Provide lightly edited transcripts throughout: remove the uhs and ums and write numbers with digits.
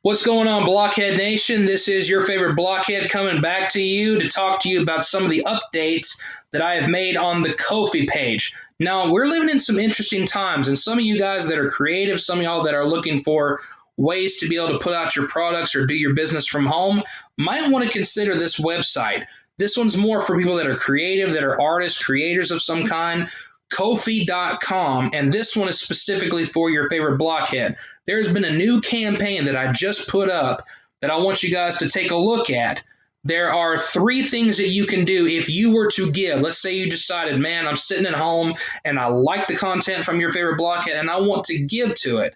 What's going on, Blockhead Nation? This is your favorite Blockhead coming back to you to talk to you about some of the updates that I have made on the Ko-fi page. Now, we're living in some interesting times, and some of you guys that are creative, some of y'all that are looking for ways to be able to put out your products or do your business from home, might want to consider this website. This one's more for people that are creative, that are artists, creators of some kind. Ko-fi.com, and this one is specifically for your favorite blockhead. There's been a new campaign that I just put up that I want you guys to take a look at. There are three things that you can do if you were to give. Let's say you decided, man, I'm sitting at home and I like the content from your favorite blockhead and I want to give to it.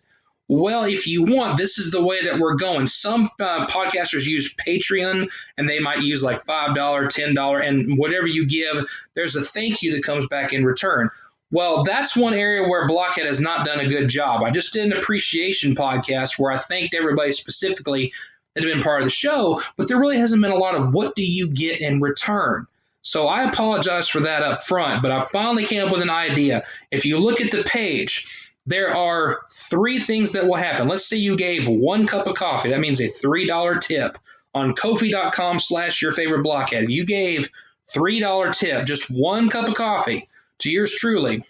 Well, if you want, this is the way that we're going. Some podcasters use Patreon and they might use like $5, $10, and whatever you give, there's a thank you that comes back in return. Well, that's one area where Blockhead has not done a good job. I just did an appreciation podcast where I thanked everybody specifically that had been part of the show, but there really hasn't been a lot of what do you get in return. So I apologize for that up front, but I finally came up with an idea. If you look at the page, there are three things that will happen. Let's say you gave 1 cup of coffee. That means a $3 tip on Ko-fi.com/ your favorite blockhead. If you gave $3 tip, just 1 cup of coffee to yours truly,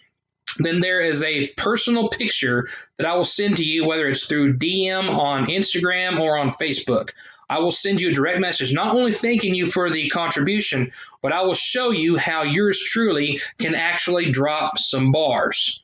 then there is a personal picture that I will send to you, whether it's through DM on Instagram or on Facebook. I will send you a direct message, not only thanking you for the contribution, but I will show you how yours truly can actually drop some bars.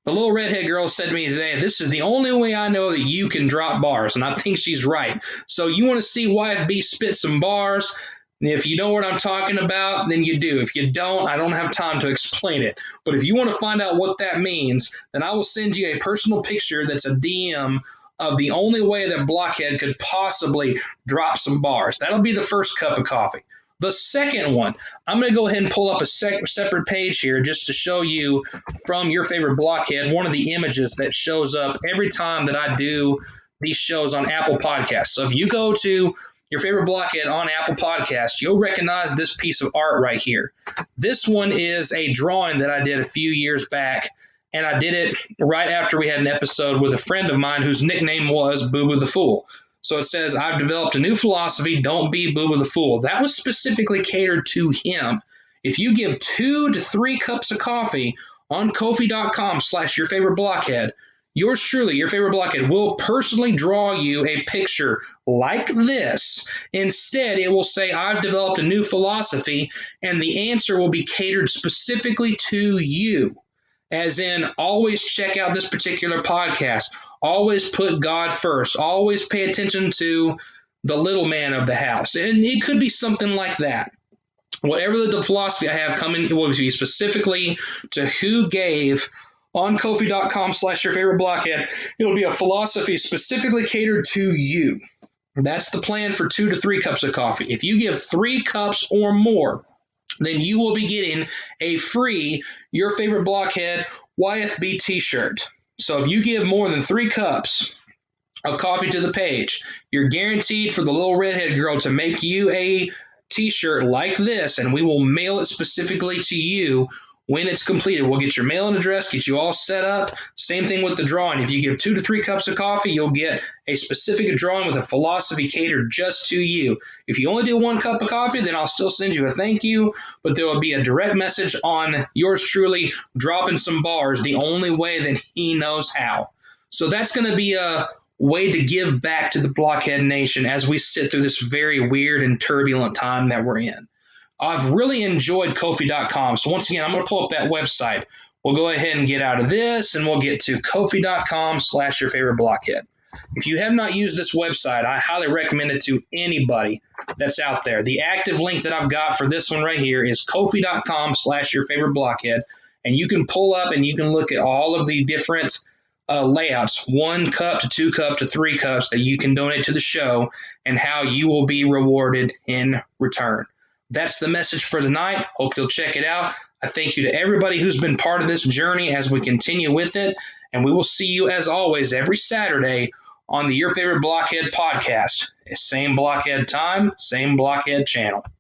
The little redhead girl said to me today, this is the only way I know that you can drop bars, and I think she's right. So you want to see YFB spit some bars? If you know what I'm talking about, then you do. If you don't, I don't have time to explain it. But if you want to find out what that means, then I will send you a personal picture that's a DM of the only way that Blockhead could possibly drop some bars. That'll be the first cup of coffee. The second one, I'm going to go ahead and pull up a separate page here just to show you from your favorite blockhead one of the images that shows up every time that I do these shows on Apple Podcasts. So if you go to your favorite blockhead on Apple Podcasts, you'll recognize this piece of art right here. This one is a drawing that I did a few years back, and I did it right after we had an episode with a friend of mine whose nickname was Boo Boo the Fool. So it says, I've developed a new philosophy, don't be Boo Boo the Fool. That was specifically catered to him. If you give 2 to 3 cups of coffee on Ko-fi.com/ your favorite blockhead, yours truly, your favorite blockhead, will personally draw you a picture like this. Instead, it will say, I've developed a new philosophy, and the answer will be catered specifically to you. As in, always check out this particular podcast. Always put God first. Always pay attention to the little man of the house. And it could be something like that. Whatever the philosophy I have coming will be specifically to who gave on Ko-fi.com/ your favorite blockhead. It'll be a philosophy specifically catered to you. That's the plan for 2 to 3 cups of coffee. If you give 3 cups or more, then you will be getting a free Your Favorite Blockhead YFB t-shirt. So if you give more than 3 cups of coffee to the page, you're guaranteed for the little redhead girl to make you a t-shirt like this, and we will mail it specifically to you when it's completed. We'll get your mailing address, get you all set up. Same thing with the drawing. If you give 2 to 3 cups of coffee, you'll get a specific drawing with a philosophy catered just to you. If you only do 1 cup of coffee, then I'll still send you a thank you, but there will be a direct message on yours truly dropping some bars the only way that he knows how. So that's going to be a way to give back to the Blockhead Nation as we sit through this very weird and turbulent time that we're in. I've really enjoyed Ko-fi.com. So once again, I'm going to pull up that website. We'll go ahead and get out of this, and we'll get to Ko-fi.com/ your favorite blockhead. If you have not used this website, I highly recommend it to anybody that's out there. The active link that I've got for this one right here is Ko-fi.com/ your favorite blockhead. And you can pull up and you can look at all of the different layouts, 1 cup to 2 cup to 3 cups that you can donate to the show and how you will be rewarded in return. That's the message for tonight. Hope you'll check it out. I thank you to everybody who's been part of this journey as we continue with it. And we will see you, as always, every Saturday on the Your Favorite Blockhead podcast. Same Blockhead time, same Blockhead channel.